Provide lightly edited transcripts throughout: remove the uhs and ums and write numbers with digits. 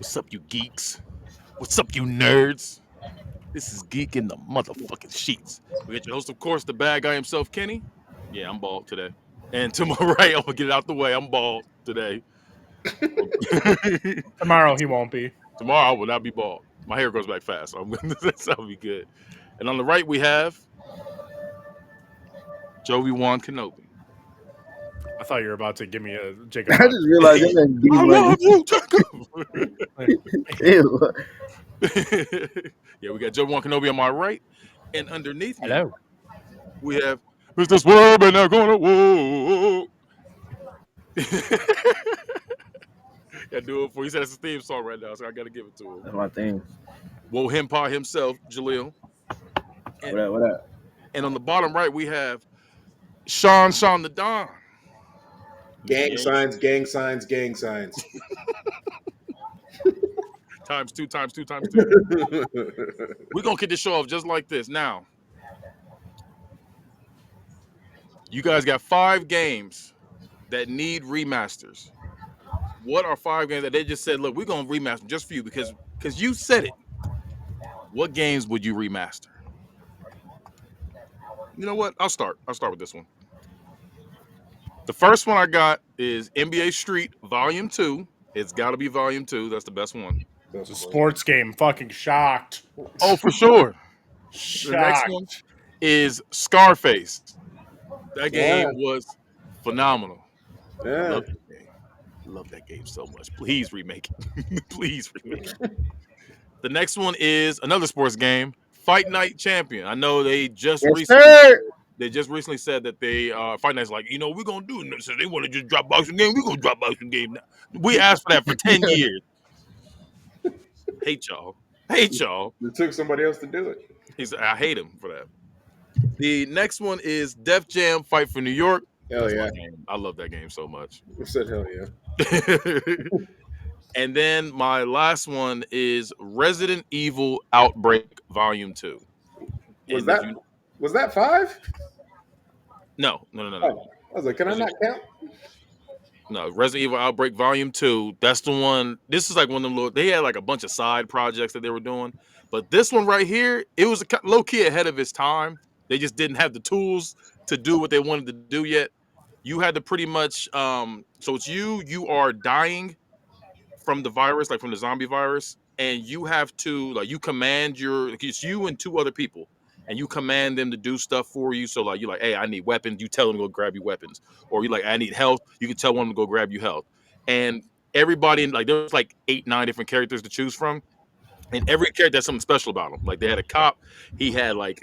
What's up, you geeks? What's up, you nerds? This is Geek in the motherfucking sheets. We got your host, of course, the bad guy himself, Kenny. Yeah, I'm bald today. And to my right, I'm gonna get it out the way. I'm bald today. Tomorrow he won't be. Tomorrow I will not be bald. My hair grows back fast, so that'll be good. And on the right we have Joey Wan Kenobi. I thought you were about to give me a Jacob. I just realized that man I love you, Jacob. Ew. Yeah, we got Joey Wan Kenobi on my right, and underneath me Hello. we have Mr. Swerve and they're gonna whoa. Yeah, do it for. He said it's his theme song right now, so I gotta give it to him. That's my thing. Whoa, Himpa himself, Jaleel. What up? What up? And on the bottom right, we have Sean the Don. Gang signs, gang signs, gang signs. Times two. We're gonna kick the show off just like this. Now, you guys got 5 games that need remasters. What are 5 games that they just said, look, we're gonna remaster them just for you because you said it. What games would you remaster? You know what? I'll start with this one. The first one I got is NBA Street Volume 2. It's got to be Volume 2. That's the best one. It's a sports game. Fucking shocked. Oh, for sure. Shocked. The next one is Scarface. That game was phenomenal. Yeah. Love that game so much. Please remake it. Please remake it. The next one is another sports game, Fight Night Champion. I know they just recently said that they Fight Night's like, we're gonna do it. So they want to just drop boxing game. We're gonna drop boxing game now. We asked for that for 10 years. Hate y'all. It took somebody else to do it. He said, I hate him for that. The next one is Def Jam Fight for New York. Hell yeah. I love that game so much. I said hell yeah. And then my last one is Resident Evil Outbreak Volume 2. Was that 5? No. Oh, I was like, can I not count? No, Resident Evil Outbreak Volume 2. That's the one. This is like one of them little. They had like a bunch of side projects that they were doing. But this one right here, it was low key ahead of its time. They just didn't have the tools to do what they wanted to do yet. You had to pretty much. So it's you are dying from the virus, like from the zombie virus. And you have to, like, you command it's you and 2 other people. And you command them to do stuff for you. So, like, you're like, hey, I need weapons. You tell them to go grab you weapons. Or you're like, I need health. You can tell one to go grab you health. And everybody, like, there's like 8, 9 different characters to choose from. And every character has something special about him. Like, they had a cop. He had, like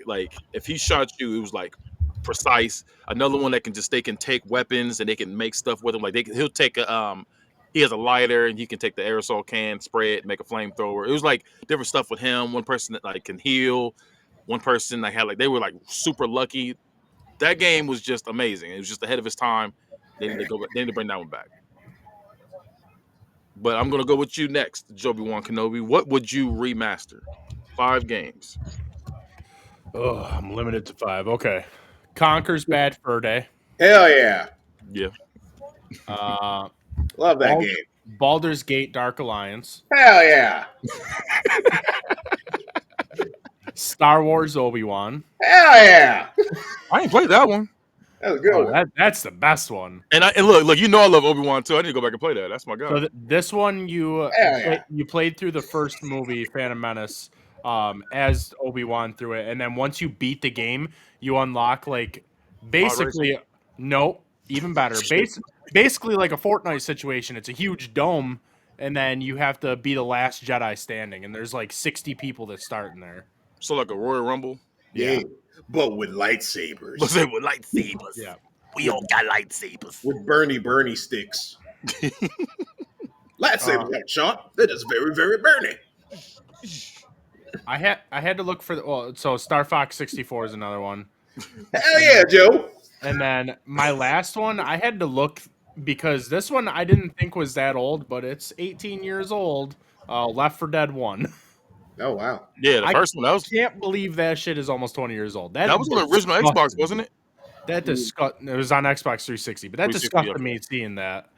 if he shot you, it was, like, precise. Another one that they can take weapons and they can make stuff with them. Like, he'll take he has a lighter and he can take the aerosol can, spray it, make a flamethrower. It was, like, different stuff with him. One person that, like, can heal. One person they were like super lucky. That game was just amazing. It was just ahead of its time. They need to bring that one back. But I'm gonna go with you next, Joey Wan Kenobi. What would you remaster? 5 games. Oh, I'm limited to 5. Okay. Conker's Bad Fur Day. Hell yeah. Yeah. Love that game. Baldur's Gate Dark Alliance. Hell yeah. Star Wars Obi-Wan. Hell yeah. I ain't played that one. That was a good one. That's the best one. And look, I love Obi-Wan too. I need to go back and play that. That's my guy. So this one you played through the first movie, Phantom Menace, as Obi-Wan through it, and then once you beat the game, you unlock like basically even better. Basically like a Fortnite situation. It's a huge dome, and then you have to be the last Jedi standing, and there's like 60 people that start in there. So like a Royal Rumble. Yeah. But with lightsabers. Let's say with lightsabers. Yeah. We all got lightsabers. With Bernie sticks. Lightsabers aren't sharp. They're just very, very Bernie. I had to look for so Star Fox 64 is another one. Hell yeah, Joe. And then my last one, I had to look because this one I didn't think was that old, but it's 18 years old. Left 4 Dead 1. Oh wow. Yeah, the first one. I can't believe that shit is almost 20 years old. That was on the original Xbox, wasn't it? It was on Xbox 360, but that disgusted me seeing that.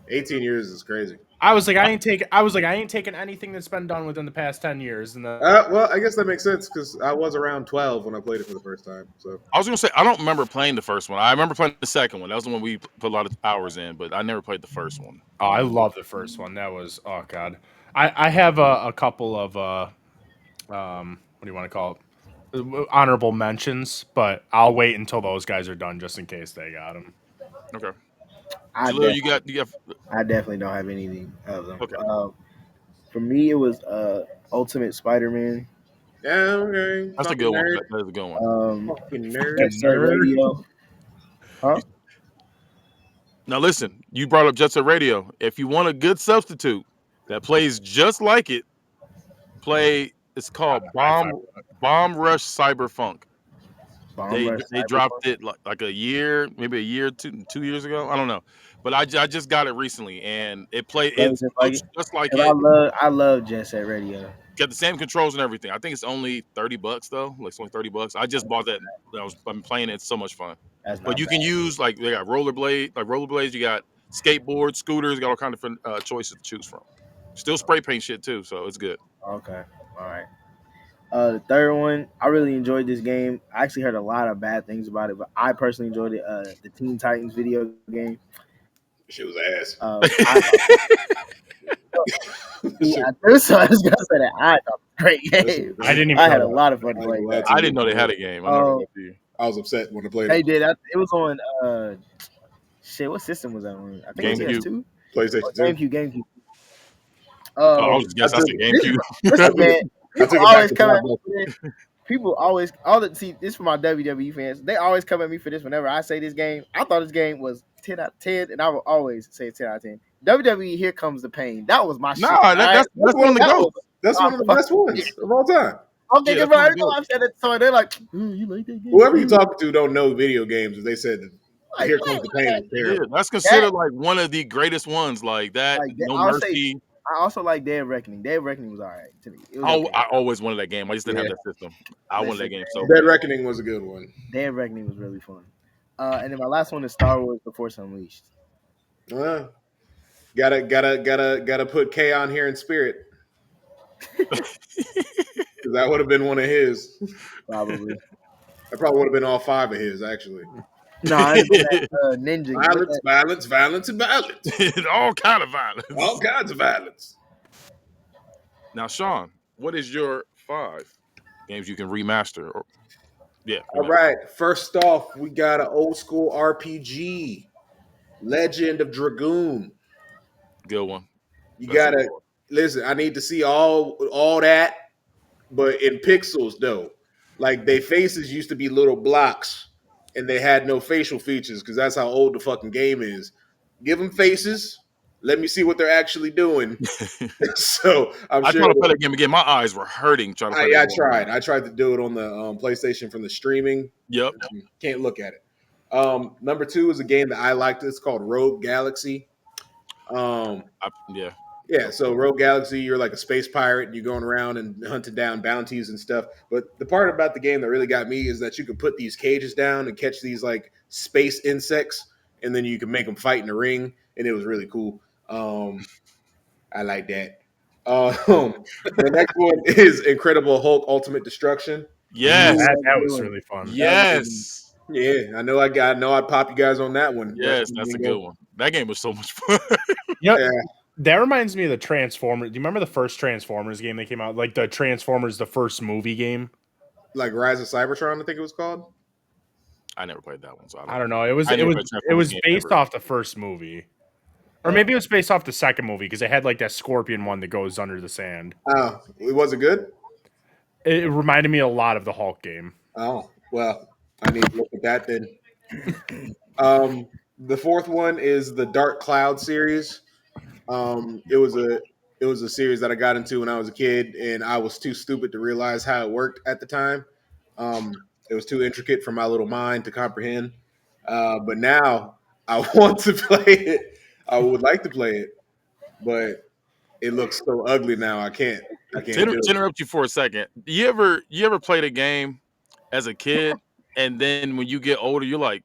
18 years is crazy. I was like, I ain't taking anything that's been done within the past 10 years. And Well, I guess that makes sense because I was around 12 when I played it for the first time. So I was gonna say I don't remember playing the first one. I remember playing the second one. That was the one we put a lot of hours in, but I never played the first one. oh, I love the first one. That was god. I have a couple of what do you want to call it? Honorable mentions, but I'll wait until those guys are done just in case they got them. Okay. I, Jalil, def- you got I definitely don't have anything of them. Okay. For me, it was Ultimate Spider-Man. yeah, okay. that's a Fucking good one. nerd. That's a good one. Fucking nerd. Jet Set Radio. Huh? Now listen, you brought up Jet Set Radio. If you want a good substitute that plays just like it, it's called Bomb Rush Cyberfunk. They dropped it like a year, maybe a year, 2 years ago. I don't know, but I just got it recently, and it played it's just like it. I love Jet Set Radio. Got the same controls and everything. I think it's only $30 though. Like it's only $30. I just bought that. I'm playing it. It's so much fun. But you can use like they got rollerblades. You got skateboards, scooters. You got all kind of different choices to choose from. Still spray paint shit too, so it's good. Okay, all right. The third one, I really enjoyed this game. I actually heard a lot of bad things about it, but I personally enjoyed it. The Teen Titans video game. Shit was ass. I was gonna say that I thought it was a great game. I didn't even. I had a lot of fun playing. I didn't know they had a game. I was upset when I played They it. did. It was on shit. What system was that on? I think it was PS2. PlayStation 2. GameCube. I was just guessing. I said GameCube. Listen, man. I took it People back always to come at Pablo. me for this. People always see this for my WWE fans. They always come at me for this whenever I say this game. I thought this game was 10 out of 10, and I will always say 10 out of 10. WWE, Here Comes the Pain. That was my shit. That's one of the goats. That's one of the best ones of all time. I'm thinking Yeah, about that's it. I've said it, so they're like, you like that game? Whoever you talk to don't know video games. If they said that Like, Here Comes the Pain was Yeah, terrible. that's considered like one of the greatest ones. Like that. Like, No I'll say- Mercy. I also like Dead Reckoning. Dead Reckoning was all right to me. It was Oh, okay. I always wanted that game. I just didn't have that system. I wanted that game so Dead bad. Reckoning was a good one. Dead Reckoning was really fun. And then my last one is Star Wars: The Force Unleashed. Gotta put K on here in spirit. 'Cause that would have been one of his. Probably. That probably would have been all 5 of his, actually. No, I Ninja. Violence, and violence. All kind of violence. All kinds of violence. Now, Sean, what is your 5 games you can remaster? All right. First off, we got an old school RPG, Legend of Dragoon. Good one. You gotta listen. I need to see all that, but in pixels though. Like their faces used to be little blocks, and they had no facial features because that's how old the fucking game is. Give them faces. Let me see what they're actually doing. So I tried to play that game again. My eyes were hurting trying to play I tried. I tried to do it on the PlayStation from the streaming. Yep. Can't look at it. Number 2 is a game that I liked. It's called Rogue Galaxy. Yeah, so Rogue Galaxy, you're like a space pirate and you're going around and hunting down bounties and stuff. But the part about the game that really got me is that you can put these cages down and catch these like space insects, and then you can make them fight in a ring, and it was really cool. I like that. The next one is Incredible Hulk Ultimate Destruction. Yes. That was really fun. Yes. Yeah, I know I'd pop you guys on that one. Yes, that's a good one. That game was so much fun. Yeah. That reminds me of the Transformers. Do you remember the first Transformers game that came out? Like the Transformers, the first movie game? Like Rise of Cybertron, I think it was called. I never played that one, so I don't know. It was based off the first movie. Or maybe it was based off the second movie because it had like that scorpion one that goes under the sand. Oh, was it good? It reminded me a lot of the Hulk game. Oh, well, I need to look at that then. The fourth one is the Dark Cloud series. It was a series that I got into when I was a kid, and I was too stupid to realize how it worked at the time. It was too intricate for my little mind to comprehend. But now I want to play it. I would like to play it, but it looks so ugly now. I can't. To interrupt you for a second, you ever played a game as a kid, and then when you get older, you're like,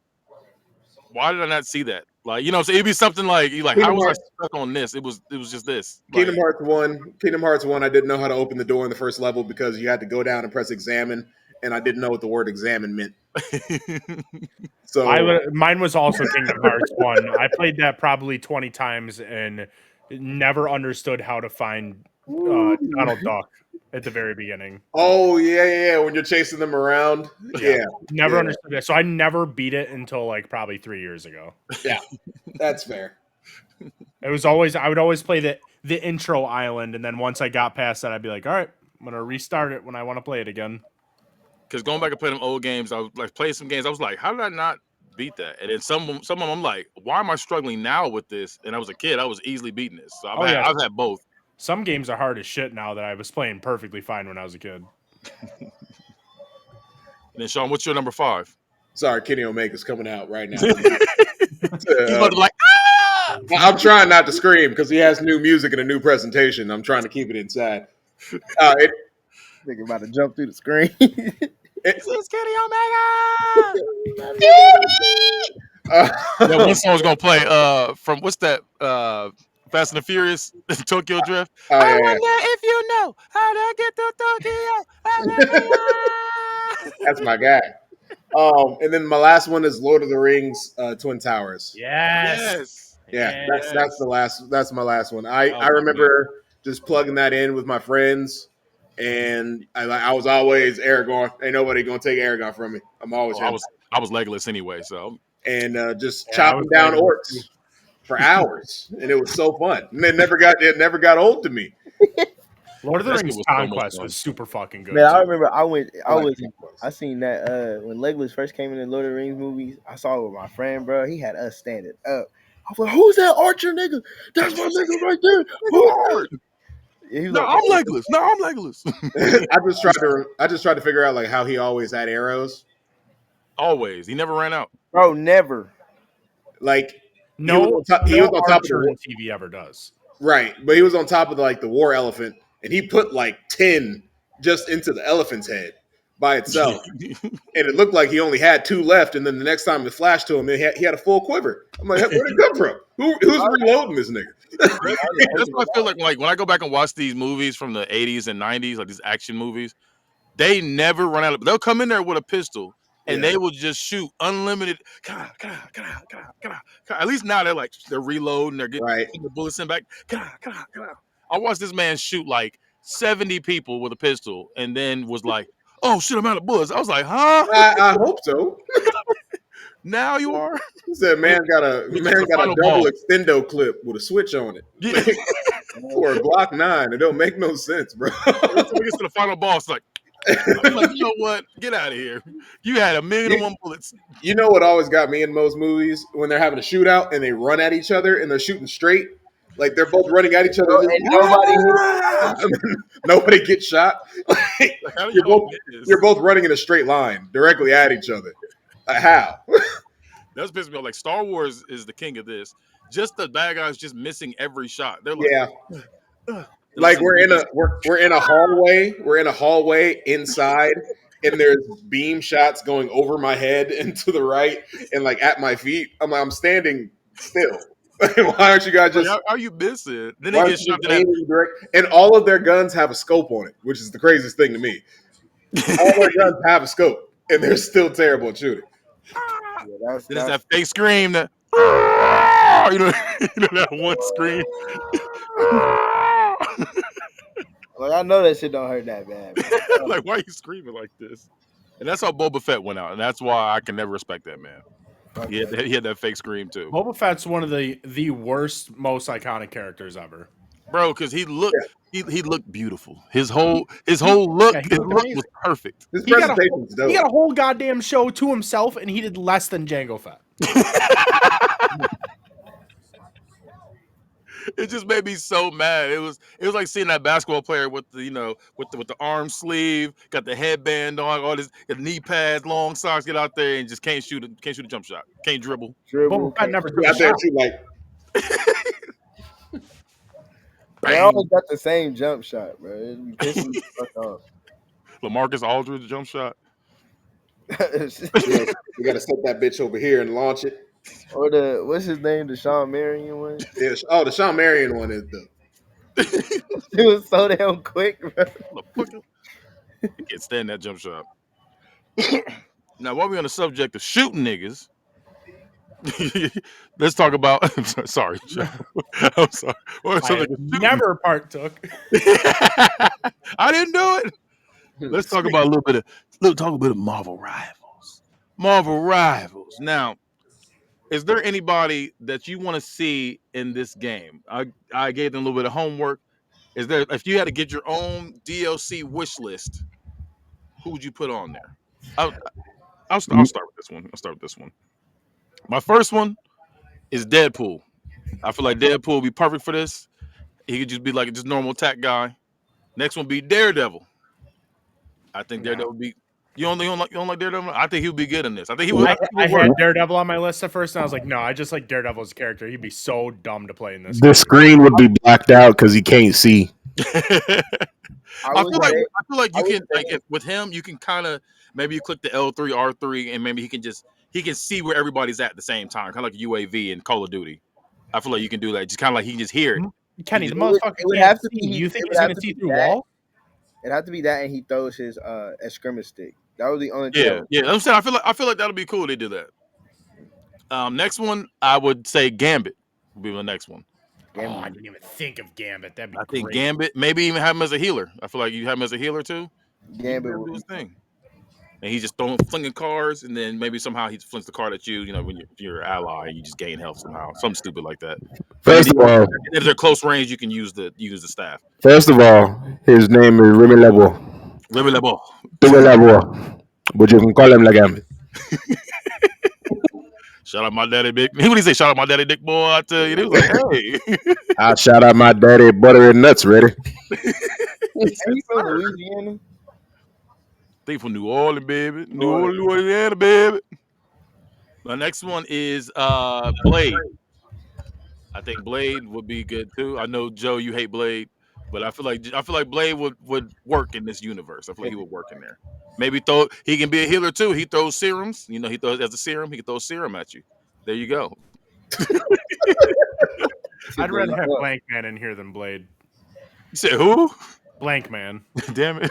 why did I not see that? Like, you know what I'm saying? It'd be something like, you like, how Kingdom was I Hearts. stuck on this? It was just this. Kingdom Hearts 1. Kingdom Hearts 1, I didn't know how to open the door in the first level because you had to go down and press examine, and I didn't know what the word examine meant. So mine was also Kingdom Hearts 1. I played that probably 20 times and never understood how to find Donald Duck at the very beginning. Oh yeah. When you're chasing them around, Never understood that. So I never beat it until like probably 3 years ago. Yeah, that's fair. It was always I would always play the intro island, and then once I got past that, I'd be like, all right, I'm gonna restart it when I want to play it again. Because going back and playing them old games, I was like playing some games. I was like, how did I not beat that? And then some of them, I'm like, why am I struggling now with this? And I was a kid, I was easily beating this. So I've had both. Some games are hard as shit now that I was playing perfectly fine when I was a kid. And then Sean, what's your number 5? Sorry, Kenny Omega's coming out right now. He's about to like, ah! I'm trying not to scream because he has new music and a new presentation. I'm trying to keep it inside. Nigga about to jump through the screen. It's Kenny Omega. That one song's gonna play from what's that Fast and the Furious Tokyo Drift. I wonder if you know how to get to Tokyo. That's my guy. And then my last one is Lord of the Rings Twin Towers. Yes. Yeah, that's my last one. I remember just plugging that in with my friends, and I was always Aragorn. Ain't nobody gonna take Aragorn from me. I'm always I was Legolas anyway, so and just chopping down orcs for hours, and it was so fun. And it never got old to me. Lord of the Rings Conquest was super fucking good. Man, I remember I seen that when Legolas first came in the Lord of the Rings movies. I saw it with my friend, bro. He had us standing up. I was like, "Who's that archer nigga? That's my nigga right there." Yeah, I'm Legolas. No, I'm Legolas. I just tried to figure out like how he always had arrows. Always, he never ran out. Bro, never. Like he was on top of the TV ever does. Right, but he was on top of the war elephant, and he put like 10 just into the elephant's head by itself, and it looked like he only had 2 left. And then the next time it flashed to him, he had a full quiver. I'm like, where'd it come from? Who's reloading this nigga? That's what I feel like when I go back and watch these movies from the 80s and 90s, like these action movies, they never run out of. They'll come in there with a pistol. And they will just shoot unlimited. At least now they're reloading. They're getting the bullets in back. I watched this man shoot like 70 people with a pistol, and then was like, "Oh shit, I'm out of bullets." I was like, "Huh?" I hope so. Now you are. He said, "Man got a double extendo clip with a switch on it, or a Glock 9. It don't make no sense, bro." Every time we get to the final boss, like. I'm like, you know what? Get out of here. You had 1,000,001 bullets. You know what always got me in most movies? When they're having a shootout and they run at each other and they're shooting straight. Like they're both running at each other. And nobody gets shot. Like, you're both running in a straight line directly at each other. How? That's pissing me off. Like Star Wars is the king of this. Just the bad guys just missing every shot. They're like, like we're in a hallway. We're in a hallway inside, and there's beam shots going over my head and to the right, and like at my feet. I'm standing still. Why aren't you guys just? How are you missing? Then they get shot direct, and all of their guns have a scope on it, which is the craziest thing to me. All their guns have a scope, and they're still terrible at shooting. There's that fake scream that you know that one scream. Like I know that shit don't hurt that bad. Like why are you screaming like this? And that's how Boba Fett went out, and that's why I can never respect that man. He had that fake scream too. Boba Fett's one of the worst, most iconic characters ever, bro. Because he looked beautiful. His whole look, his look was perfect. His presentation's dope. He got a whole goddamn show to himself, and he did less than Jango Fett. It just made me so mad. It was like seeing that basketball player with the with the arm sleeve, got the headband on, all this knee pads, long socks, get out there and just can't shoot a jump shot, can't dribble. I never out there too, like. They always got the same jump shot, bro. It pisses me fuck off. LaMarcus Aldridge jump shot. We gotta set that bitch over here and launch it. Or what's his name? The Shawn Marion one. The Shawn Marion one is the. It was so damn quick, bro. Motherfucker. I can't stand that jump shot. Now, while we're on the subject of shooting niggas, let's talk about. I'm sorry, Joe. I'm sorry. I never partook. I didn't do it. Let's talk about a little bit of Marvel Rivals. Marvel Rivals. Now, is there anybody that you want to see in this game? I gave them a little bit of homework. Is there, if you had to get your own DLC wish list, who would you put on there? I'll start with this one. My first one is Deadpool. I feel like Deadpool would be perfect for this. He could just be like just normal attack guy. Next one be Daredevil. I think Daredevil would be. You don't like Daredevil? I think he would be good in this. I think he would. I had Daredevil on my list at first, and I was like, no, I just like Daredevil's character. He'd be so dumb to play in this. The screen would be blacked out because he can't see. I feel like you can with him. You can kind of maybe you click the L3 R3 and maybe he can see where everybody's at the same time, kind of like UAV in Call of Duty. I feel like you can do that. Just kind of like he can just hear it. Kenny, the motherfucker would have to be. You think he's gonna see through wall? It'd have to be that, and he throws his scrimmage stick. That was the only. Yeah. I'm saying I feel like that'll be cool. They do that. Next one, I would say Gambit will be the next one. Oh, I didn't even think of Gambit. That'd be I think Gambit, maybe even have him as a healer. I feel like you have him as a healer too. Gambit will do his thing. And he's just flinging cards, and then maybe somehow he flings the card at you. You know, when you're an ally, you just gain health somehow. Something stupid like that. First of all, if they're close range, you can use the staff. First of all, his name is Remy Lebo. Remy Lebo. But you can call him like him. Shout out my daddy, Big. What did he say? Shout out my daddy, Dick Boy. I tell you, he was like, hey. I shout out my daddy, Butter and Nuts, ready. He's from Louisiana. They from New Orleans, baby. New Orleans, Louisiana, baby. The next one is Blade. I think Blade would be good too. I know Joe, you hate Blade, but I feel like Blade would work in this universe. I feel like he would work in there. Maybe he can be a healer too. He throws serums. You know, he throws as a serum. He can throw a serum at you. There you go. I'd rather have Blank Man in here than Blade. You said who? Blank Man. Damn it.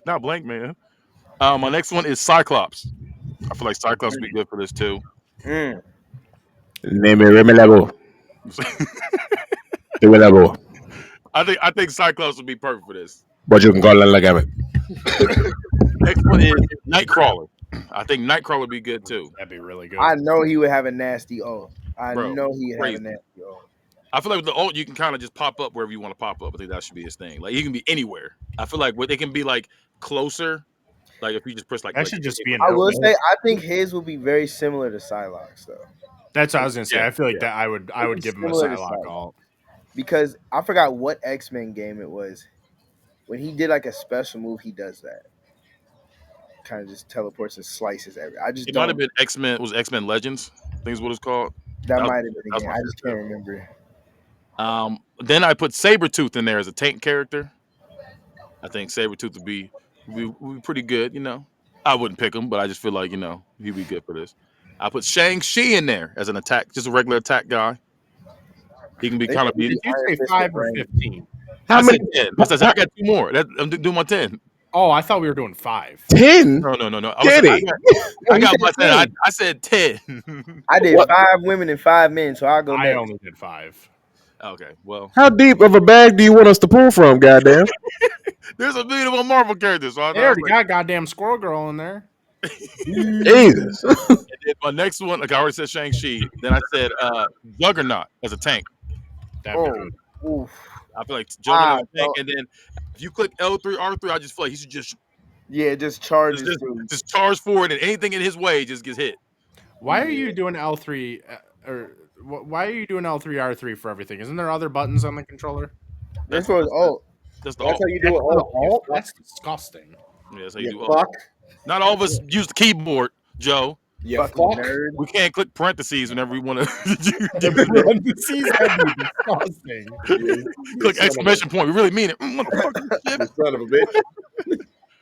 Not Blank Man. My next one is Cyclops. I feel like Cyclops would be good for this too. Name it Remy Lebo. I think Cyclops would be perfect for this. But you can call him like him. Next one is Nightcrawler. I think Nightcrawler would be good too. That'd be really good. I know he would have a nasty O. I Bro, know he would crazy. have a nasty O. I feel like with the ult, you can kind of just pop up wherever you want to pop up. I think that should be his thing. Like, he can be anywhere. I feel like they can be like closer. Like, if you just press like. That should just be. I will say, I think his will be very similar to Psylocke's though. That's what I was gonna say. I feel like that I would give him a Psylocke ult. Because I forgot what X-Men game it was. When he did like a special move, he does that. Kind of just teleports and slices everything. It might have been X-Men. Was X-Men Legends? I think is what it's called. That might have been. I just can't remember. Then I put Sabretooth in there as a tank character. I think Sabretooth would be pretty good. You know, I wouldn't pick him, but I just feel like he'd be good for this. I put Shang-Chi in there as an attack, just a regular attack guy. He can be kind of. Did you say 5 or 15? How many? 10. I got 2 more. I'm doing my 10. Oh, I thought we were doing 5. 10? No. I got my 10. I said 10. I did 5 women and 5 men, so I'll go next. I only did 5. Okay, well. How deep of a bag do you want us to pull from, goddamn? There's a million of Marvel characters. So they already got goddamn Squirrel Girl in there. Jesus. And then my next one, like I already said Shang-Chi. Then I said Juggernaut as a tank. That'd be good. Oof. I feel like Juggernaut as a tank. And then if you click L3, R3, I just feel like he should just charge. Just charge forward, and anything in his way just gets hit. Why are you doing L3 or why are you doing L3 R3 for everything? Isn't there other buttons on the controller? That's for his ult. That's how you do it. That's disgusting. Yeah, that's how you do ult. Not all of us use the keyboard, Joe. Yeah, nerd. We can't click parentheses whenever we want to. Parentheses would be disgusting. Click exclamation point. We really mean it. Son of a bitch.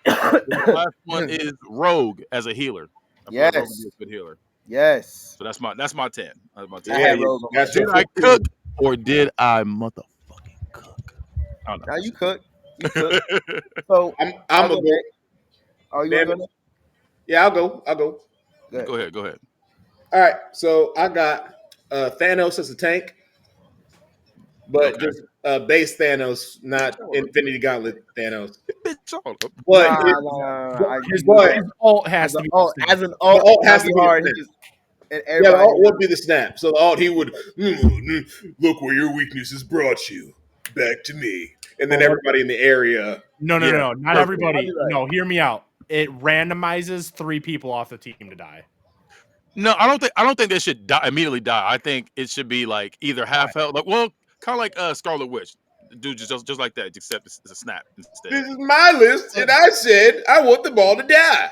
The last one is Rogue as a healer. Yes. Rogue would be a good healer. Yes. So that's my 10. That's my 10. I had Rose on my That's team. Did I cook or did I motherfucking cook? I don't Now know. you cook. You cook. So I'm I'll gonna go go. next. Oh, you want to Damn go it. next? Yeah, I'll go. Good. Go ahead. All right, so I got Thanos as a tank, but Okay. just base Thanos, not Infinity Gauntlet Thanos. Bitch, hold up. But His but ult has to be As an the alt, alt has that'd to be be hard. the He snap. just and Yeah, the everybody. alt would be the snap. So the alt he would look where your weaknesses brought you back to me, and then everybody in the area. No, Yeah, not perfect. everybody. I'll be like- No, hear me out. It randomizes 3 people off the team to die. No, I don't think they should immediately die. I think it should be like either half health, like kind of like Scarlet Witch, dude, just like that, except it's a snap instead. This is my list, and I said I want them all to die.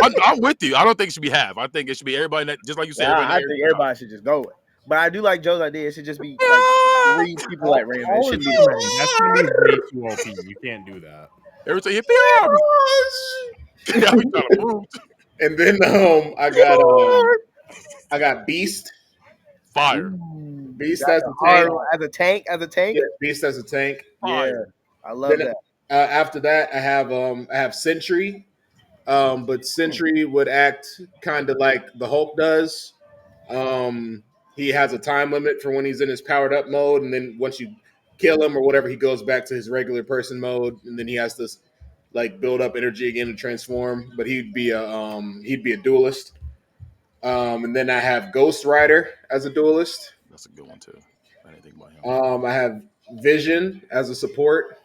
I'm with you. I don't think it should be half. I think it should be everybody, just like you said. Yeah, Everybody I in the think area everybody should just go. But I do like Joe's idea. It should just be like 3 people like random. It All shouldn't is be too many. That's gonna be way too OP. You can't do that. every time you I be trying to prove And then I got Beast. fire. Beast That's as a a hard tank. one. As a tank. Yeah, Beast as a tank. Yeah, Fire. I love Then, that. after that, I have Sentry, but Sentry would act kind of like the Hulk does. He has a time limit for when he's in his powered up mode, and then once you kill him or whatever, he goes back to his regular person mode, and then he has to like build up energy again to transform. But he'd be a duelist. And then I have Ghost Rider as a duelist. That's a good one too. I didn't think about him. I have Vision as a support.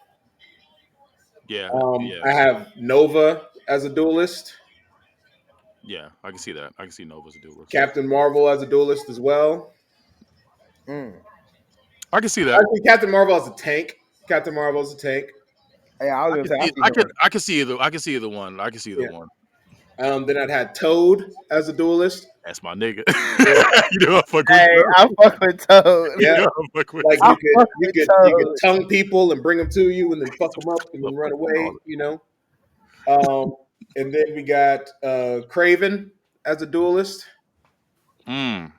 Yeah, I have Nova as a duelist. yeah. I can see that. I can see Nova's a duelist. Captain Marvel as a duelist as well. I can see that. Actually, Captain Marvel as a tank. Captain Marvel as a tank. Yeah, I was gonna say. I can see either. I can see either one. I can see either Yeah. one. Then I'd have Toad as a duelist. That's my nigga. You know, I fuck with Hey, Toad. I fuck with Toad. Yeah. You know, I fuck with Like Toad. you could tongue people and bring them to you, and then fuck them up and then run away. You know. And then we got Craven as a duelist. Mm.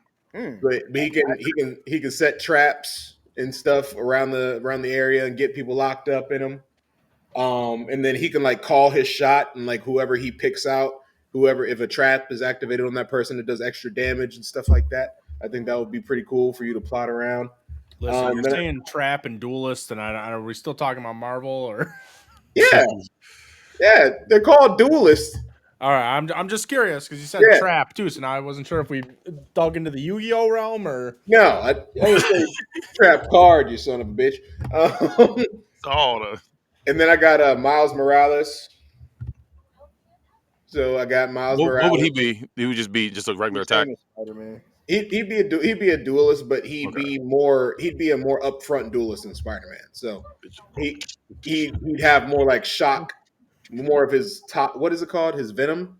But he can set traps and stuff around the area and get people locked up in them. And then he can like call his shot, and like whoever he picks out, if a trap is activated on that person, it does extra damage and stuff like that. I think that would be pretty cool for you to plot around. Listen, you're saying trap and duelist, and are we still talking about Marvel or? Yeah, they're called duelists. All right, I'm just curious because you said trap too, so now I wasn't sure if we dug into the Yu-Gi-Oh realm or. No, I would say trap card, you son of a bitch. And then I got Miles Morales. So I got Miles Morales. What would he be? He would just be a regular attack. Spider-Man. He'd be a duelist, but he'd be a more upfront duelist than Spider-Man. So he'd have more like shock, more of his top. What is it called? His Venom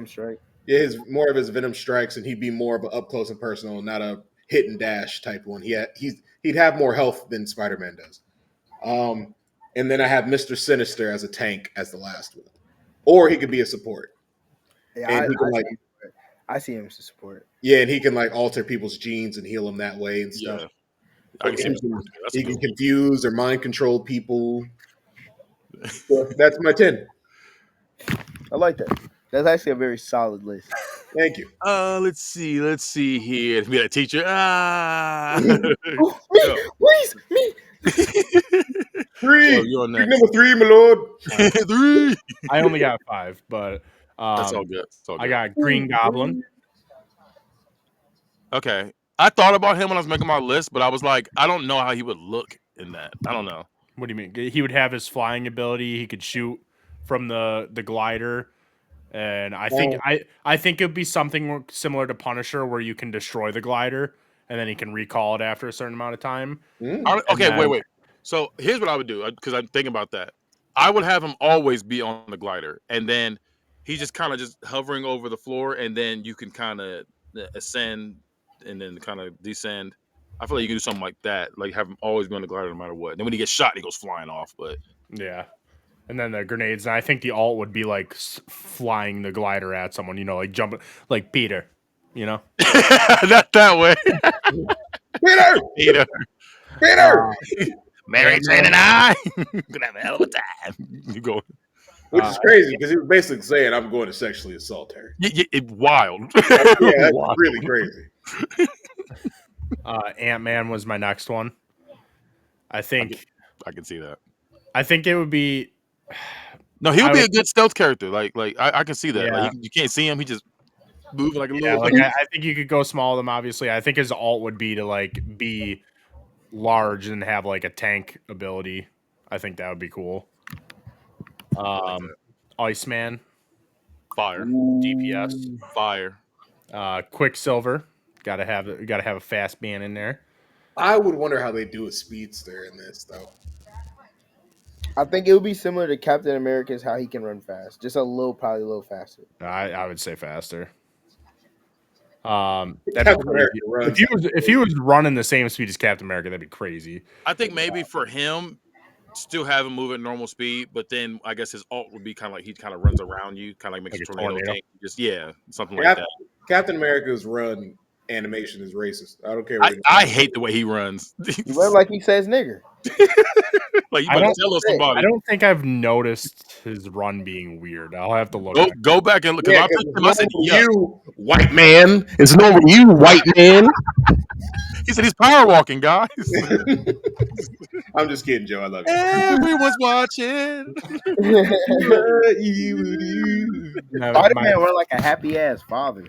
Strike. Yeah, more of his Venom strikes, and he'd be more of an up close and personal, not a hit and dash type one. He'd have more health than Spider-Man does. And then I have Mr. Sinister as a tank as the last one, or he could be a support. Yeah, I see him as a support. Yeah, and he can like alter people's genes and heal them that way and stuff. Yeah. He can confuse or mind control people. So that's my 10. I like that. That's actually a very solid list. Thank you. Let's see here. Be a teacher. Please, me. 3. So you're next. Number 3, my lord. 3. I only got 5, but that's all good. I got Green Goblin. Okay. I thought about him when I was making my list, but I was like, I don't know how he would look in that. I don't know. What do you mean? He would have his flying ability. He could shoot from the glider, and I think it would be something similar to Punisher, where you can destroy the glider, and then he can recall it after a certain amount of time. Wait. So here's what I would do, because I'm thinking about that. I would have him always be on the glider, and then he's just kind of just hovering over the floor, and then you can kind of ascend and then kind of descend. I feel like you can do something like that, like have him always be on the glider no matter what. And then when he gets shot, he goes flying off. But yeah, and then the grenades. And I think the alt would be like flying the glider at someone, you know, like jumping, like Peter, you know? Not that way. Peter, Peter. Peter. Mary Jane and I gonna have a hell of a time. You go. Which is crazy because he was basically saying, "I'm going to sexually assault her." Wild. Yeah, that's really crazy. Ant-Man was my next one. I think I can see that. I think it would be. No, he would be a good stealth character. Like I can see that. Yeah. Like you can't see him. He just moving like a Yeah, little. like I think you could go small with him. Obviously, I think his alt would be to like be large and have like a tank ability. I think that would be cool. Iceman, Fire. DPS, Fire. Quicksilver. Gotta have a fast man in there. I would wonder how they do a speedster in this, though. I think it would be similar to Captain America's how he can run fast, just probably a little faster. I would say faster. Captain That'd be America crazy. runs. If he was running the same speed as Captain America, that'd be crazy. I think maybe for him, still have him move at normal speed, but then I guess his alt would be kind of like he kind of runs around you, kind of like makes Like a a tornado tornado. thing. Just something like that. Captain America's run animation is racist. I don't care. What I hate the way he runs. He run like he says nigger. Like you I better don't tell us somebody. I don't think I've noticed his run being weird. I'll have to look. Go back and look. Yeah, I picked him. I said, You white man. It's normal. You white man. he said he's power walking, guys. I'm just kidding, Joe. I love you. Everyone's watching. What you would do. Spider-Man run like a happy ass father.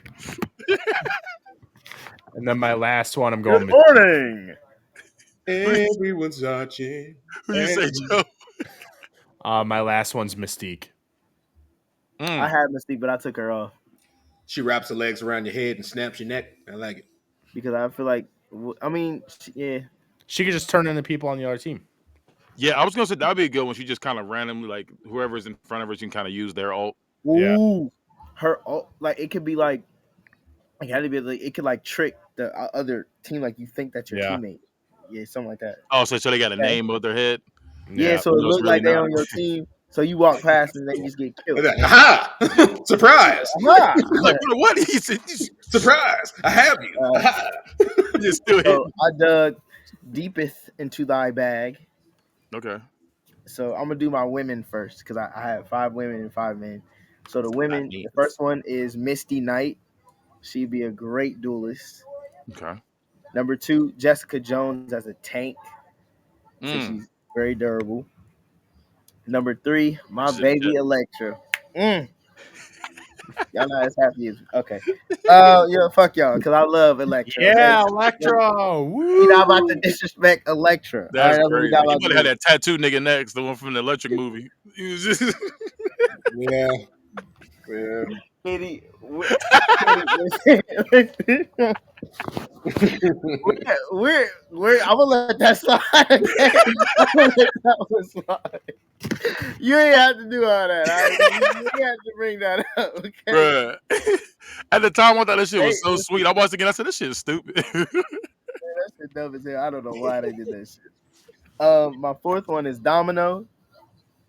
And then my last one, I'm going. Good morning. Everyone's watching. Who you say, Joe? My last one's Mystique. I had Mystique, but I took her off She wraps her legs around your head and snaps your neck. I like it. because I feel like, yeah. She could just turn into people on the other team. Yeah, I was gonna say that'd be a good one. She just kind of randomly, like whoever's in front of her, she can kind of use their alt. Yeah. Ooh, her like it could be like, it had to be like it could like trick the other team, like you think that's your Yeah. teammate. Yeah, something like that. Oh, so they got a name of their head. Yeah, so it no, it's looks like really they not. on your team. So you walk past and they just get killed. Aha! Surprise! Aha! Like what? He said, Surprise! I have you. Aha! you're still hitting. So I dug deepeth into thy bag. Okay. So I'm gonna do my women first because I have 5 women and 5 men. So the women, neat. the first one is Misty Knight. She'd be a great duelist. Okay. Number 2, Jessica Jones as a tank. So she's very durable. Number 3, my baby Elektra. Y'all not as happy as okay. Yeah, fuck y'all, because I love Elektra. Yeah, okay? Electro. You're not about to disrespect Elektra. That's all right? crazy. That's You what might we have got had that tattoo nigga next, the one from the Electric movie. He was just Yeah. Yeah. Kitty, we're I'm gonna let that slide. Okay? I'm gonna let that one slide. You ain't have to do all that. All right? You ain't have to bring that up. Okay. Bruh. At the time, I thought that shit was so sweet. I watched it again. I said, "This shit is stupid." That shit dumb as hell. I don't know why they did that shit. My 4th one is Domino,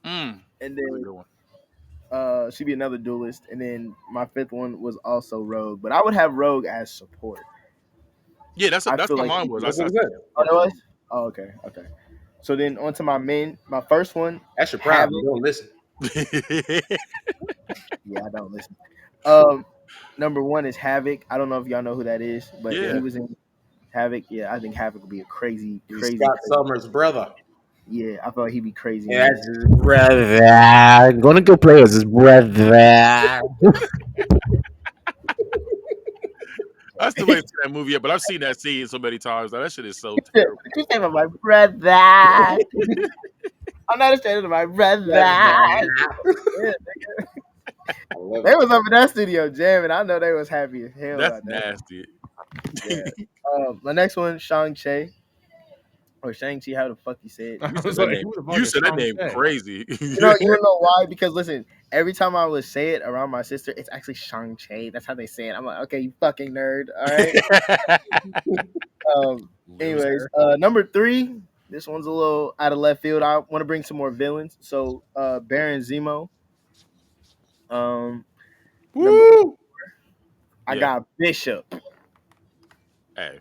and Really then good one. she'd be another duelist, and then my 5th one was also Rogue, but I would have Rogue as support. Yeah, that's I what feel like mine was. That's I what said, it said. Oh, that was? Oh, okay. So then on to my men. My first one, That's your problem. Don't listen. yeah, I don't listen. Number 1 is Havoc. I don't know if y'all know who that is, but Yeah. he was in Havoc. Yeah, I think Havoc would be a crazy. Scott Summers' brother. Yeah, I feel like he'd be crazy. Yeah, that's his brother. I'm gonna go play with his brother. I still ain't seen that movie yet, but I've seen that scene so many times. That shit is so terrible. You say my brother. I'm not ashamed of my brother. Yeah, I love they it. was up in that studio jamming. I know they was happy as hell. That's about that. nasty. Yeah. My next one, Shang-Chi. Or Shang-Chi, how the fuck you say it? I You was said that like, name, who the fuck you is said that name Shang-Chi? crazy. You know why? Because listen, every time I would say it around my sister, it's actually Shang-Chi. That's how they say it. I'm like, okay, you fucking nerd. All right. Anyways, number 3, This one's a little out of left field. I want to bring some more villains. So Baron Zemo. Woo! I Yeah. got Bishop. Hey,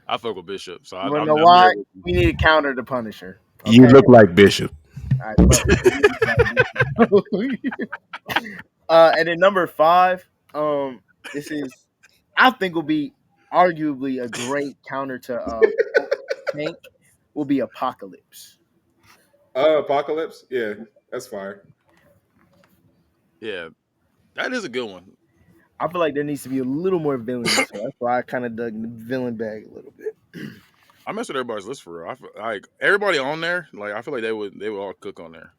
I fuck with Bishop, so You want to I'm know there why? with you. We need to counter the Punisher. You Okay? look like Bishop. All right, fuck it. And then number 5, this is I think will be arguably a great counter to Tank will be Apocalypse. Apocalypse. Yeah, that's fire. Yeah, that is a good one. I feel like there needs to be a little more villains, so that's why I kind of dug the villain bag a little bit. I mess with everybody's list for real. I feel like everybody on there. Like I feel like they would all cook on there.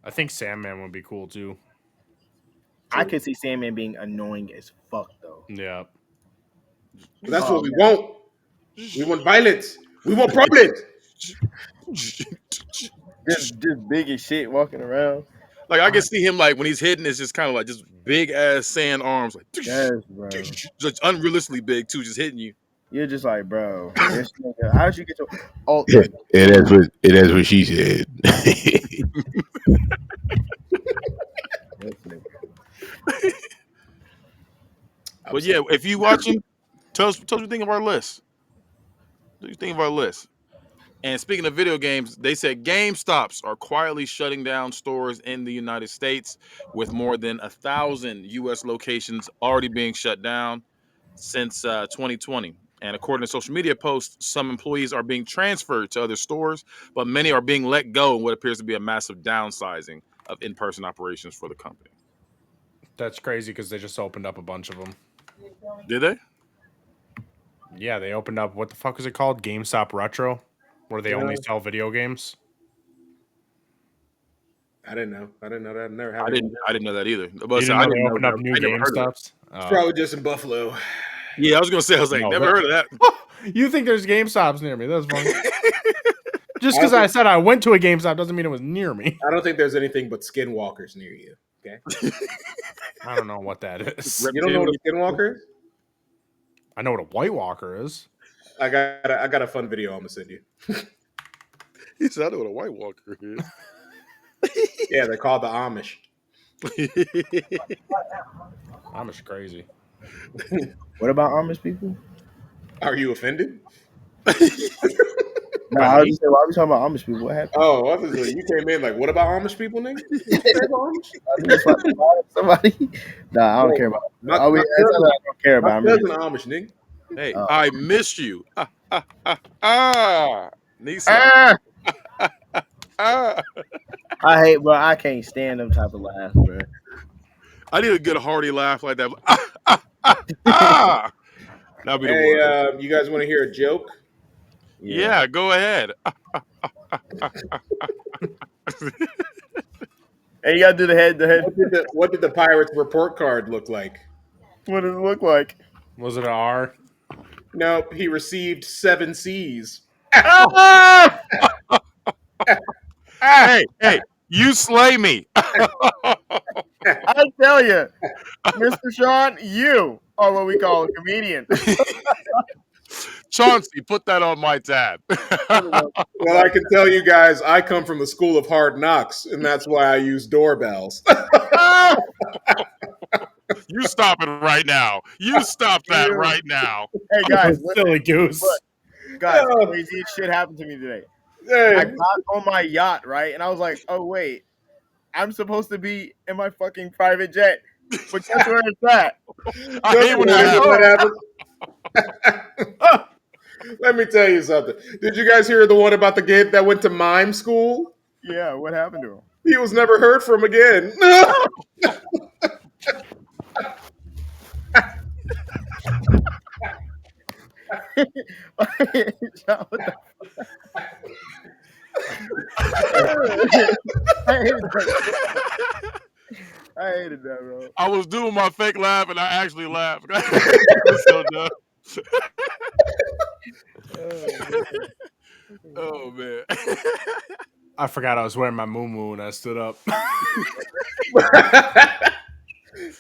I think Sandman would be cool too. I could see Sandman being annoying as fuck though. Yeah. That's what we want. We want violence. We want problems. Just big as shit walking around. Like I can see him like when he's hitting, it's just kind of like just big ass sand arms, like Yes, bro. just unrealistically big too, just hitting you. You're just like, bro. This nigga, how'd you get your? Oh, It is what she said. this nigga. But yeah, if you watching, tell us what you think of our list. What do you think of our list? And speaking of video games, they said GameStops are quietly shutting down stores in the United States, with more than 1,000 U.S. locations already being shut down since 2020. And according to social media posts, some employees are being transferred to other stores, but many are being let go in what appears to be a massive downsizing of in-person operations for the company. That's crazy because they just opened up a bunch of them. Did they? Yeah, they opened up, what the fuck is it called? GameStop Retro, where they only sell video games. I didn't know. I didn't know that. Never I happened. didn't know that either. You didn't know they opened up new GameStops? It's probably just in Buffalo. Yeah, I was gonna say. I was like, No, never that- heard of that. You think there's GameStops near me? That's funny. Just because I said I went to a GameStop doesn't mean it was near me. I don't think there's anything but skinwalkers near you. Okay. I don't know what that is. You don't know what a skinwalker is? I know what a White Walker is. I got a fun video I'm gonna send you. He said, I know what a White Walker is. Yeah, they're called the Amish. Amish crazy. What about Amish people? Are you offended? No, I was just saying, why are we talking about Amish people? What happened? Oh, I was like, you came in like, what about Amish people, nigga? Somebody? Nah, I don't care about. My I don't care my about. cousin Amish, nigga. Hey, Oh. I missed you. Nisa. I hate, bro. I can't stand them type of laughs, bro. I need a good hearty laugh like that. That'd be the Hey, word. you guys want to hear a joke? Yeah, go ahead. Hey, you gotta do the head. What did the Pirates report card look like? What does it look like? Was it an R? Nope, he received 7 C's. Hey, you slay me. I tell you, Mr. Sean, you are what we call a comedian. Chauncey, put that on my tab. Well, I can tell you guys, I come from the school of hard knocks, and that's why I use doorbells. You stop it right now. You stop that Dude. right now. Hey guys, Silly goose. guys, crazy shit happened to me today. I got on my yacht, right, and I was like, oh wait, I'm supposed to be in my fucking private jet, but guess where it's at? I hate when that happens. Let me tell you something. Did you guys hear the one about the kid that went to mime school? Yeah, what happened to him? He was never heard from again. Sean, what the I hated that, bro. I was doing my fake laugh and I actually laughed. It was so dumb. Oh man. I forgot I was wearing my moo when I stood up.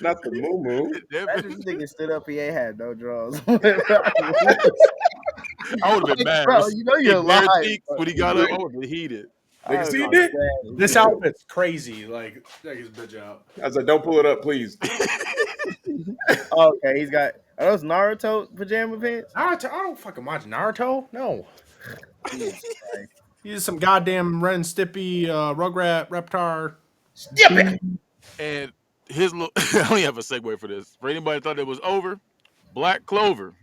Not the moo. That nigga stood up, he ain't had no draws. I would have been mad. Bro, you know you're Big bare lying. cheeks when he got up. I would have been heated. Nigga, see dick? This outfit's crazy. Like, check his bitch out. I was like, don't pull it up, please. Okay, he's got. Are those Naruto pajama pants? Naruto? I don't fucking watch Naruto. No. Jesus Christ. He's some goddamn Ren Stimpy, Rugrat, Reptar. And his little, I only have a segue for this. For anybody that thought it was over, Black Clover.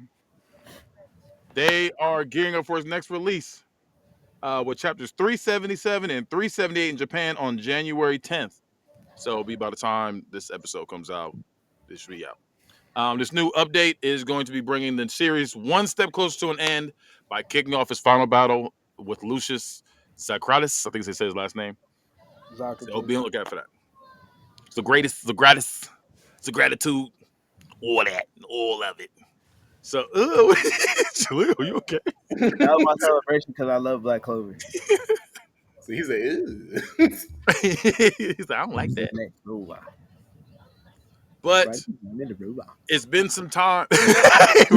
They are gearing up for its next release with chapters 377 and 378 in Japan on January 10th. So it'll be by the time this episode comes out, this should be out. This new update is going to be bringing the series one step closer to an end by kicking off its final battle with Lucius Socrates. I think they say his last name. So be on the lookout for that. It's the greatest, the gratis, it's the gratitude, all that, all of it. So, Jaleel, are you okay? That was my celebration because I love Black Clover. So he said, He's like, I don't like that. But it's been some time. It's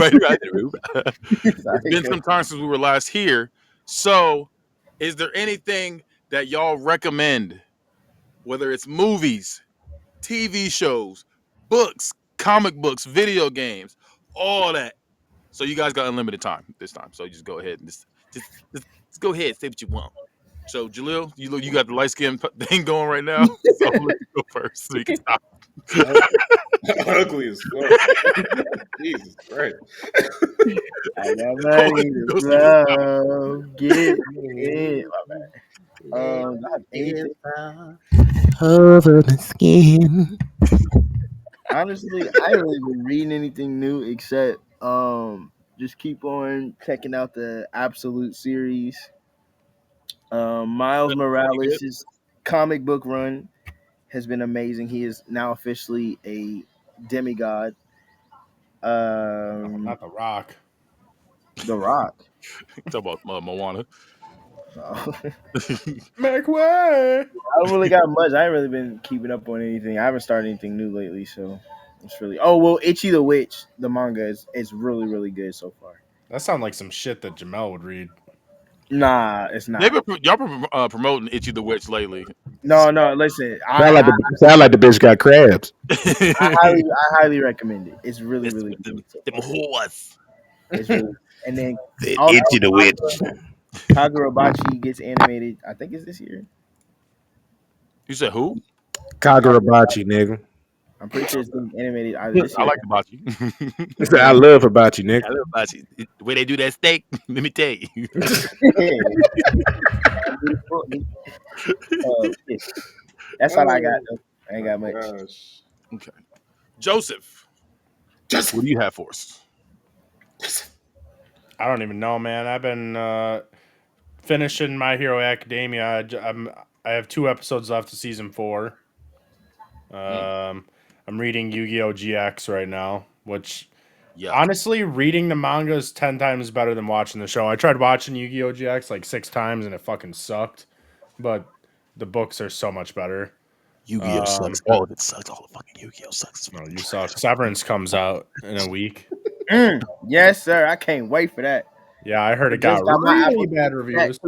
been some time since we were last here. So, is there anything that y'all recommend? Whether it's movies, TV shows, books, comic books, video games, all that. So you guys got unlimited time this time. So you just go ahead and just go ahead, say what you want. So Jaleel, you got the light skin thing going right now. So let you go first so you can stop. ugly as fuck. Jesus Christ. I got money to blow. Get it. Over my skin. Honestly, I ain't really been reading anything new except just keep on checking out the Absolute series. Miles Morales' comic book run has been amazing. He is now officially a demigod. Not The Rock. The Rock. Talk about Moana. Make way. I don't really got much. I ain't really been keeping up on anything. I haven't started anything new lately, so it's really. Oh well, Itchy the Witch, the manga is really really good so far. That sounds like some shit that Jamel would read. Nah, it's not. Y'all been promoting Itchy the Witch lately. No. Listen, Sound like the bitch got crabs. I highly recommend it. It's really really good. Them whores. It's really, and then Itchy the Witch. Kagurabachi gets animated. I think it's this year. You said who? Kagurabachi, nigga. I'm pretty sure it's being animated either this I year. like Hibachi. I love Hibachi, nigga. I love Hibachi. The way they do that steak, let me tell you. That's all I got. Though. I ain't got much. Gosh. Okay. Joseph, what do you have for us? I don't even know, man. I've been finishing My Hero Academia. I have 2 episodes left of season 4. I'm reading Yu-Gi-Oh! GX right now, which honestly, reading the manga is 10 times better than watching the show. I tried watching Yu-Gi-Oh! GX like 6 times and it fucking sucked, but the books are so much better. Yu-Gi-Oh! Sucks. All of it sucks. All the fucking Yu-Gi-Oh! Sucks. No, you suck. Severance comes out in a week. Yes, sir. I can't wait for that. Yeah, I heard it got really bad reviews.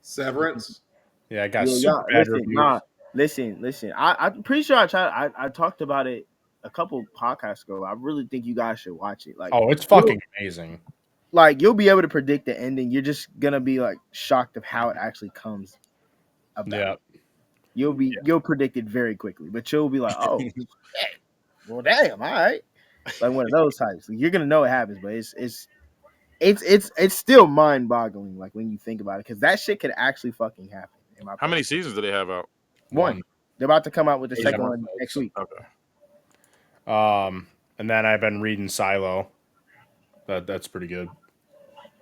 Severance. Yeah, it got super bad reviews. Listen. I'm pretty sure I talked about it a couple podcasts ago. I really think you guys should watch it. Like, it's fucking amazing. Like, you'll be able to predict the ending. You're just gonna be like shocked of how it actually comes about. Yeah. You'll predict it very quickly, but you'll be like, oh, shit. Well, damn, all right. Like one of those types. Like, you're gonna know it happens, but it's still mind boggling. Like when you think about it, because that shit could actually fucking happen. How many seasons do they have out? 1. They're about to come out with the second one next week. Okay. And then I've been reading Silo. That's pretty good.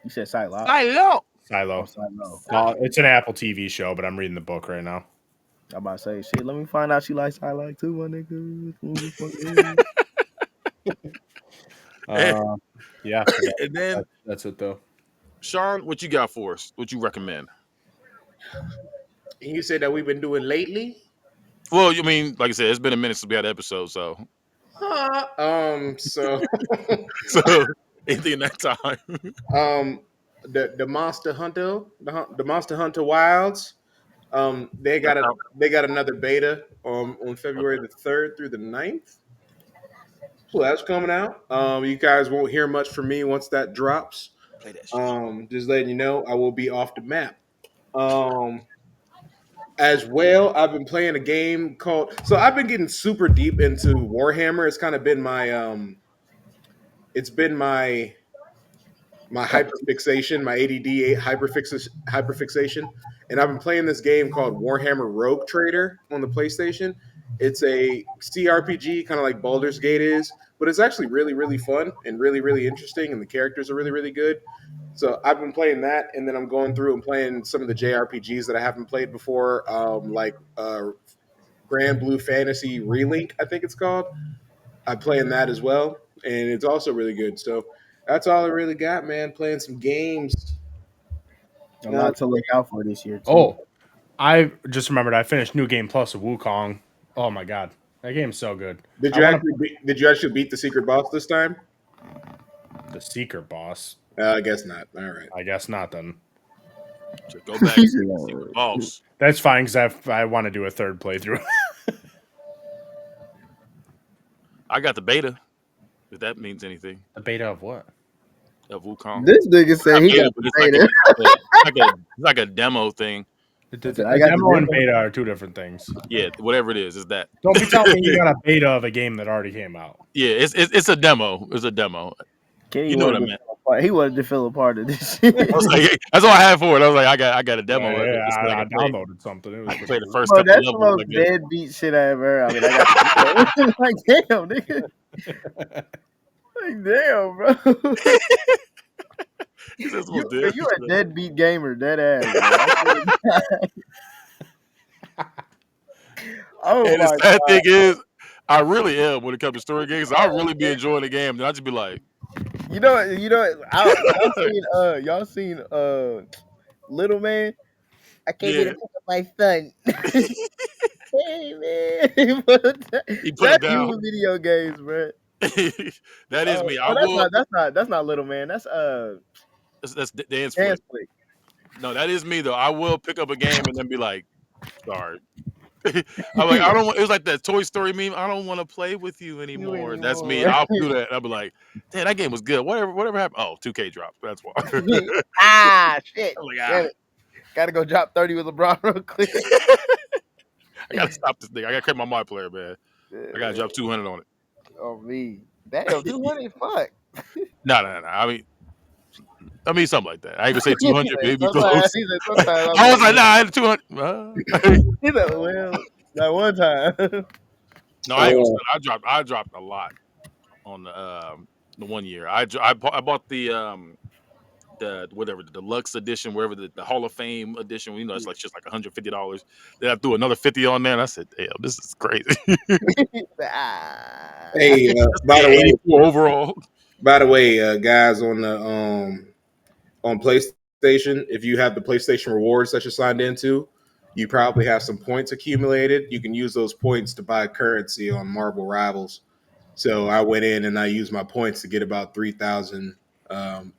You said Silo. Silo. It's an Apple TV show, but I'm reading the book right now. I'm about to say, shit, let me find out she likes Silo too, my nigga. Yeah. And then that's it though. Sean, what you got for us? What you recommend? You said that we've been doing lately? Well, you mean, like I said, it's been a minute since we had an episode, so. So So Anything in that time. The Monster Hunter, the Monster Hunter Wilds. They got another beta on February the 3rd through the 9th. So that's coming out. You guys won't hear much from me once that drops. Play that shit. Just letting you know, I will be off the map. As well, I've been playing a game called. So I've been getting super deep into Warhammer. It's kind of been my hyperfixation, my ADD hyperfixation, and I've been playing this game called Warhammer Rogue Trader on the PlayStation. It's a CRPG, kind of like Baldur's Gate is, but it's actually really, really fun and really, really interesting, and the characters are really, really good. So I've been playing that, and then I'm going through and playing some of the JRPGs that I haven't played before, like Grand Blue Fantasy Relink, I think it's called. I'm playing that as well, and it's also really good. So that's all I really got, man. Playing some games. A lot to look out for this year, too. Oh, I just remembered I finished New Game Plus of Wukong. Oh my god, that game's so good. Did you actually beat the secret boss this time? The secret boss? I guess not. All right. I guess not then. So go back to the boss. That's fine because I want to do a third playthrough. I got the beta. If that means anything. The beta of what? Of Wukong. This nigga said he got It's beta. it's like a demo thing. The I got demo the and demo. beta are two different things. Yeah, whatever it is that. Don't be telling me you got a beta of a game that already came out. Yeah, it's a demo. It's a demo. Kenny You know what I wanted meant. to feel a part- He wanted to feel a part of this shit. I was like, that's all I had for it. I was like, I got a demo. of it. Yeah, Just so I can play. downloaded something. It was I can play the pretty first Bro, couple that's the levels. most I guess. deadbeat shit I ever heard. I mean, I got like, damn, nigga. Like, damn, bro. He says, You're a deadbeat gamer, dead ass. Bro. Oh And my the sad god. thing is, I really am when it comes to story games. I really be enjoying the game. Then I just be like, You know, y'all seen Little Man? I can't Yeah. get a pick of my son. Hey man, He put it that's you down. with video games, bro. that is me. I that's will. that's not Little Man. That's That's dance Dance flick. Flick. No, that is me though. I will pick up a game and then be like, sorry. I'm like, I don't want. It was like that Toy Story meme. I don't want to play with you anymore. That's me. anymore. I'll do that. I'll be like, damn, that game was good. Whatever happened? Oh, 2K dropped. That's why. Shit. I'm like, Damn it. Gotta go drop 30 with LeBron real quick. I gotta stop this thing. I gotta create my My Player, man. I gotta drop 200 on it. Oh me. Damn, 200. Fuck. No. I mean something like that. I ain't gonna say 200, but it'd be close. He said sometimes. I was like, nah, I had 200. He said, well, that one time. No, I ain't gonna say that. I dropped a lot on the 1 year. I bought the whatever the deluxe edition, wherever the Hall of Fame edition. You know, it's like just like $150. Then I threw another 50 on there, and I said, damn, this is crazy. Hey, by the way, overall. By the way, guys on the on PlayStation, if you have the PlayStation rewards that you're signed into, you probably have some points accumulated. You can use those points to buy currency on Marvel Rivals. So I went in and I used my points to get about 3,000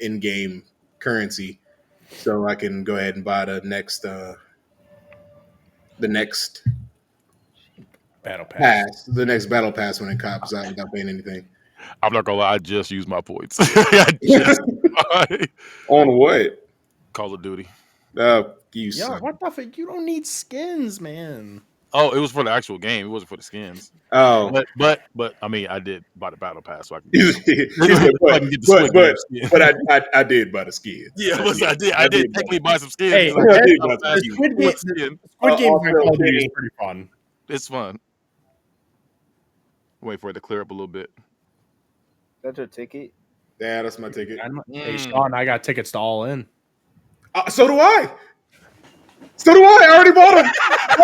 in-game currency, so I can go ahead and buy the next Battle Pass. the next battle pass when it comes out without paying anything. I'm not gonna lie, I just used my points. I just On what? Call of Duty. You Yeah, suck. what the fuck? You don't need skins, man. Oh, it was for the actual game. It wasn't for the skins. Oh, But I mean, I did buy the battle pass, so I can. He said, but I did buy the skins. Yeah, I did technically buy some skins. Hey, because I I did did buy buy the some Squid Game skins. skin. Squid Game also, Call of Duty is Kenny- pretty fun. It's fun. Wait for it to clear up a little bit. That's your ticket. Yeah, that's my ticket. Hey, Sean, I got tickets to All In. So do I. I already bought them. I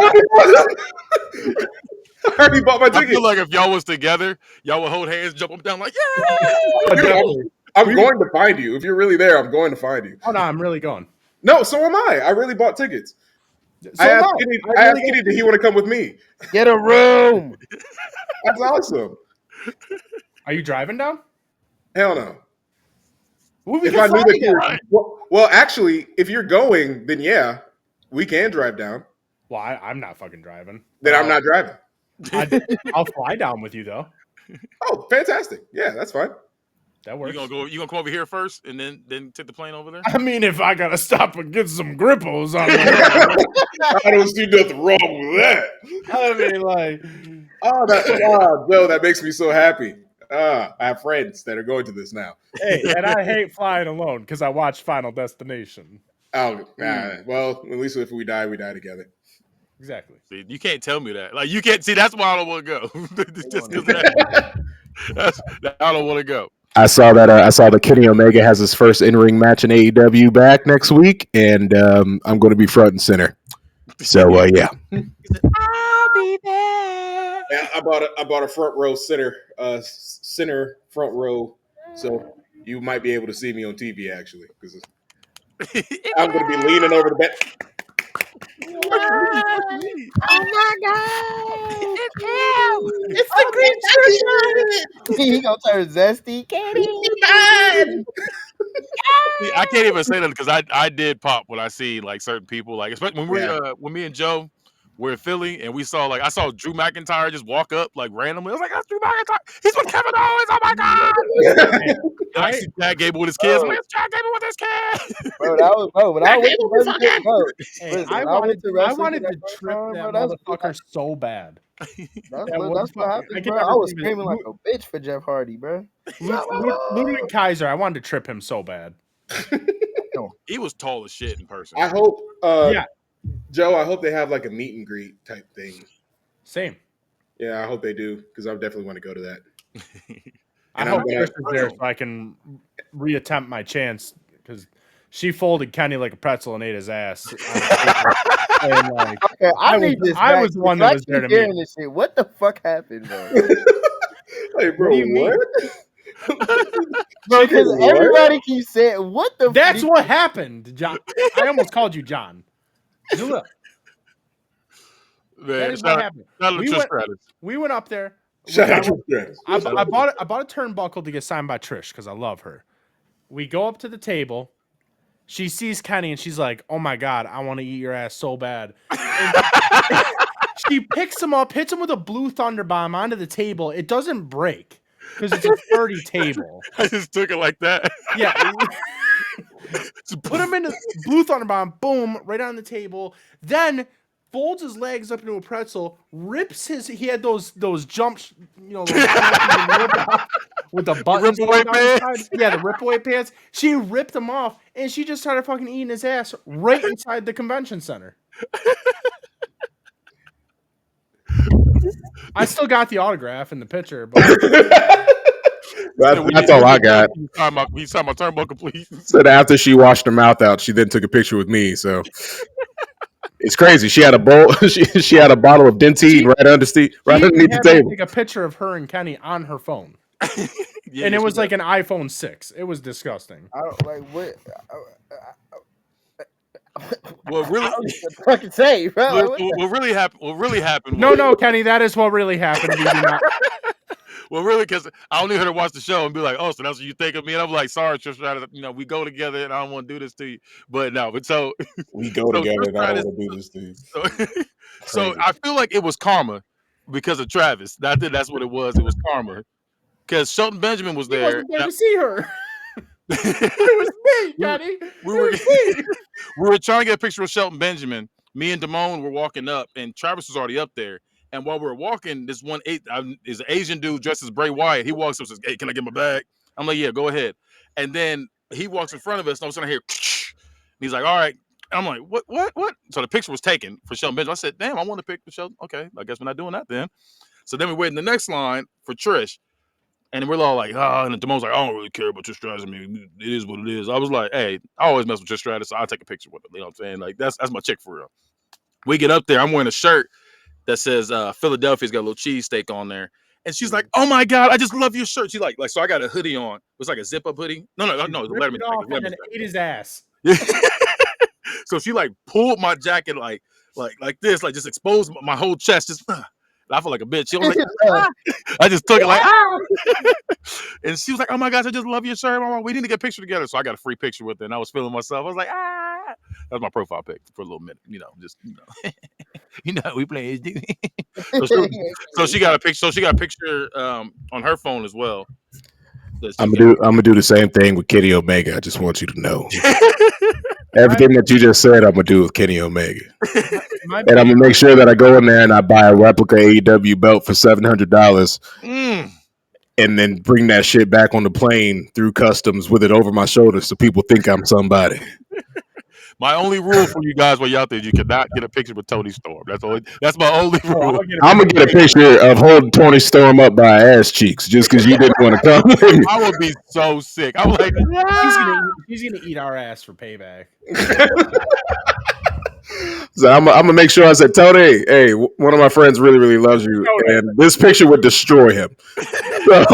already bought my I ticket. feel like if y'all was together, y'all would hold hands, jump up down like, yeah. I'm going to find you. If you're really there, I'm going to find you. Oh no, I'm really going. No, so am I. I really bought tickets. So I asked no, Kitty, I really Kitty, did he want to come with me? Get a room. That's awesome. Are you driving down? Hell no. If I knew that well, actually, if you're going, then yeah, we can drive down. Well, I'm not fucking driving. Then I'm not driving. I'll fly down with you though. Oh, fantastic! Yeah, that's fine. That works. You gonna come over here first and then take the plane over there? I mean, if I gotta stop and get some grippos on I don't see nothing wrong with that. I mean, like, Joe, that makes me so happy. I have friends that are going to this now. hey, and I hate flying alone because I watched Final Destination. Oh, well, at least if we die together. Exactly. See, you can't tell me that. Like, you can't see. That's why I don't want to go. Just 'cause of that. I don't want to go. I saw that Kenny Omega has his first in-ring match in AEW back next week, and I'm going to be front and center. So yeah. I'll be there. Yeah, I bought a front row center front row, so you might be able to see me on TV actually, because I'm going to be leaning over the bed. Oh my god! It's the green shirt. He gonna turn zesty. See, I can't even say that because I did pop when I see like certain people, like especially when me and Joe were in Philly and I saw Drew McIntyre just walk up like randomly. I was like, that's Drew McIntyre. He's with Kevin Owens. Oh my god! I see Chad Gable with his kids. I'm like, it's Chad Gable with his kids. Bro, that was bro. When I went to wrestling, bro, listen, I wanted to trip that motherfucker so bad. That's what happened, bro. I was screaming like a bitch for Jeff Hardy, bro. Ludwig Kaiser, I wanted to trip him so bad. He was tall as shit in person. I hope, Joe, I hope they have like a meet and greet type thing. Same. Yeah, I hope they do because I definitely want to go to that. I hope Trish is there so I can reattempt my chance because she folded Kenny like a pretzel and ate his ass. And like, okay, I was the one that was there to meet. This shit. What the fuck happened, bro? Like, bro, what? Bro, because everybody keeps saying, "What the?" That's what happened, John. I almost called you John. Man, that is what happened. We went up there. I bought a turnbuckle to get signed by Trish because I love her. We go up to the table. She sees Kenny and she's like, "Oh my god, I want to eat your ass so bad." She picks him up, hits him with a blue thunder bomb onto the table. It doesn't break because it's a sturdy table. I just took it like that. Yeah. Put him in the blue thunder bomb, boom, right on the table. Then folds his legs up into a pretzel, rips he had those jumps, those with the buttons. Yeah, the rip-away pants. She ripped them off, and she just started fucking eating his ass right inside the convention center. I still got the autograph and the picture, but that's all I got. You signed my turnbuckle, please. Said after she washed her mouth out, she then took a picture with me. So it's crazy. She had a bowl. She had a bottle of Dentyne right underneath the table. Take a picture of her and Kenny on her phone, and it was like an iPhone 6. It was disgusting. I don't like what. Well, really, fucking say, bro. What really happened? No, Kenny, that is what really happened. Well, really, because I only heard her watch the show and be like, "Oh, so that's what you think of me?" And I'm like, "Sorry, Trish, we go together, and I don't want to do this to you." But so we go together, and I don't want to do this to you. So I feel like it was karma because of Travis. I think that's what it was. It was karma because Shelton Benjamin was there. He wasn't there to see her. It was me, Kenny. We were trying to get a picture of Shelton Benjamin. Me and Damone were walking up, and Travis was already up there. And while we were walking, this is an Asian dude dressed as Bray Wyatt. He walks up and says, "Hey, can I get my bag?" I'm like, "Yeah, go ahead." And then he walks in front of us, and I'm sitting here. He's like, "All right." And I'm like, "What?" So the picture was taken for Shelton Benjamin. I said, "Damn, I want to pick for Shelton." Okay, I guess we're not doing that then. So then we wait in the next line for Trish. And we're all like, and then Damone's like, "I don't really care about Trish Stratus. I mean, it is what it is." I was like, "Hey, I always mess with Trish Stratus, so I'll take a picture with her." You know what I'm saying? Like, that's my chick for real. We get up there. I'm wearing a shirt that says Philadelphia's got a little cheesesteak on there. And she's like, "Oh my god, I just love your shirt." She's like, so I got a hoodie on. It was like a zip-up hoodie. No, it's a Letterman jacket. And then ate his ass. So she like pulled my jacket like this, like just exposed my whole chest. Just I feel like a bitch. She was like, I just took it like, ah. And she was like, oh my gosh, I just love your shirt. Mama. We need to get a picture together. So I got a free picture with her, and I was feeling myself. I was like, ah. That was my profile pic for a little minute. Just we play HD. so she got a picture. So she got a picture on her phone as well. I'm gonna do the same thing with Kenny Omega. I just want you to know. Everything that you just said, I'm gonna do with Kenny Omega, and I'm gonna make sure that I go in there and I buy a replica AEW belt for $700, and then bring that shit back on the plane through customs with it over my shoulder, so people think I'm somebody. My only rule for you guys while you're out there, you cannot get a picture with Tony Storm. That's my only rule. I'm gonna get a picture of holding Tony Storm up by her ass cheeks just because you didn't want to come with me. I would be so sick. I'm like, he's gonna eat our ass for payback. So I'm gonna make sure I said, Tony, hey, one of my friends really, really loves you, and this picture would destroy him. So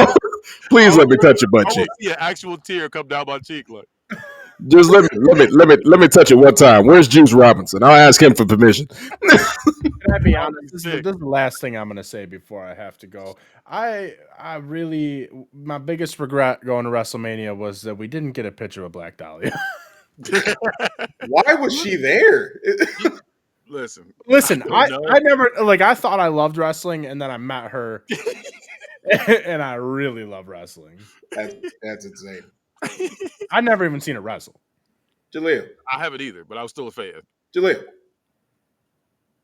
please let me touch your butt cheek. See an actual tear come down my cheek, like. Just let me touch it one time. Where's Juice Robinson? I'll ask him for permission. Can I be honest? This is the last thing I'm gonna say before I have to go. I really, my biggest regret going to WrestleMania was that we didn't get a picture of Black Dahlia. Why was she there? Listen, I never I thought I loved wrestling, and then I met her, and I really love wrestling. That's insane. I'd never even seen her wrestle. Jaleel. I haven't either, but I was still a fan. Jaleel,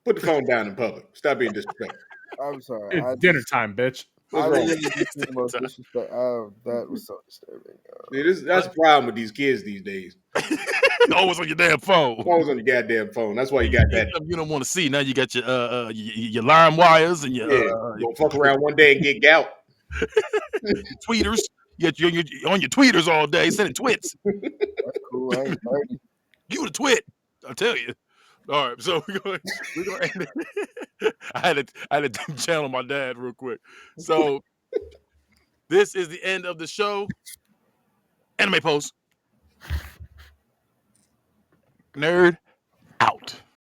put the phone down in public. Stop being disrespectful. I'm sorry. It's dinner time, bitch. I really the most disrespect. That was so disturbing. Dude, that's the problem with these kids these days. Always on your damn phone. Always on your goddamn phone. That's why you got that. You don't want to see. Now you got your line wires and your you'll fuck around one day and get gout. tweeters. You on your tweeters all day, sending twits. That's cool. I ain't party. You the twit, I tell you. All right, so we're gonna end it. I had to channel my dad real quick. So this is the end of the show. Anime Post. Nerd.